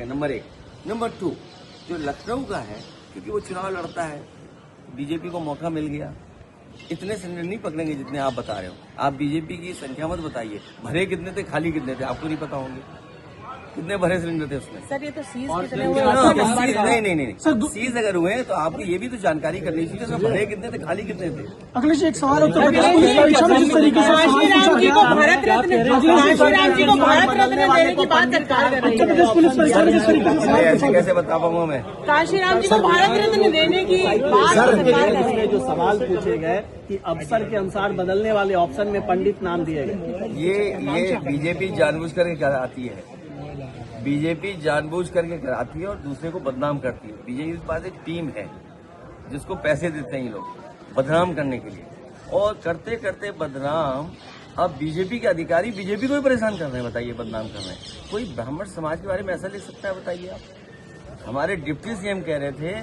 है, number 1। Number 2, जो लखनऊ का है, क्योंकि वो चुनाव लड़ता है, बीजेपी को मौका मिल गया। इतने सिलेंडर नहीं पकड़ेंगे जितने आप बता रहे हो। आप बीजेपी की संख्या मत बताइए, भरे कितने थे, खाली कितने थे, आपको नहीं पता होंगे कितने भरे सिलेंडर थे उसमें। सर ये तो सीज और कितने हुए? नहीं, सीज अगर हुए तो आपको ये भी तो जानकारी करनी चाहिए कि भरे कितने थे, खाली कितने थे। अखिलेश एक सवाल उत्तर प्रदेश पुलिस परीक्षा में जिस तरीके से काशीराम जी को भारत रत्न देने की बात सरकार कर रही उत्तर प्रदेश पुलिस परीक्षा में जिस तरीके से ऐसे कैसे बता पाऊंगा मैं? काशीराम जी को भारत रत्न देने की बात सरकार कर रही है। जो सवाल पूछे गए कि अवसर के अनुसार बदलने वाले ऑप्शन में पंडित नाम दिए गए, ये बीजेपी जानबूझ करके कराती है। बीजेपी जानबूझ करके कराती है और दूसरे को बदनाम करती है। बीजेपी के पास एक टीम है जिसको पैसे देते हैं ये लोग बदनाम करने के लिए, और करते करते बदनाम अब बीजेपी के अधिकारी बीजेपी को भी परेशान कर रहे हैं। बताइए, बदनाम कर रहे हैं। कोई ब्राह्मण समाज के बारे में ऐसा लिख सकता है? बताइए आप। हमारे डिप्टी सीएम कह रहे थे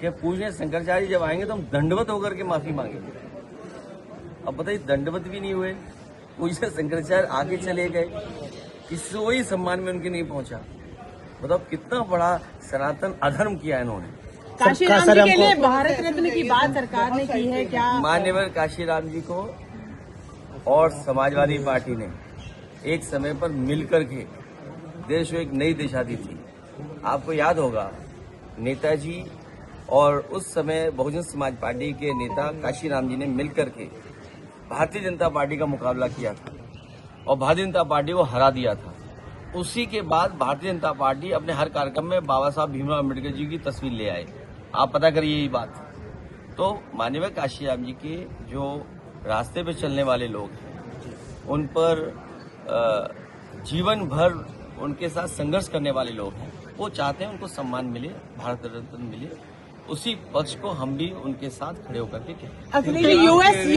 कि पूजनीय शंकराचार्य जब आएंगे तो हम दंडवत होकर के माफी मांगेंगे। अब बताइए, दंडवत भी नहीं हुए, पूजनीय शंकराचार्य आगे चले गए, किसी कोई सम्मान में उनके नहीं पहुंचा। बताओ कितना बड़ा सनातन अधर्म किया इन्होंने। काशीराम जी के लिए भारत रत्न की बात सरकार ने की है क्या? मान्यवर काशीराम जी को और समाजवादी पार्टी ने एक समय पर मिलकर के देश को एक नई दिशा दी थी। आपको याद होगा, नेताजी और उस समय बहुजन समाज पार्टी के नेता काशीराम जी ने मिलकर के भारतीय जनता पार्टी का मुकाबला किया था और भारतीय जनता पार्टी को हरा दिया था। उसी के बाद भारतीय जनता पार्टी अपने हर कार्यक्रम में बाबा साहब भीमराव अम्बेडकर जी की तस्वीर ले आए। आप पता करिए ये बात। तो माननीय काशीराम जी के जो रास्ते पे चलने वाले लोग हैं, उन पर जीवन भर उनके साथ संघर्ष करने वाले लोग हैं, वो चाहते हैं उनको सम्मान मिले, भारत रत्न मिले। उसी पक्ष को हम भी उनके साथ खड़े होकर के कहते हैं। अखिलेश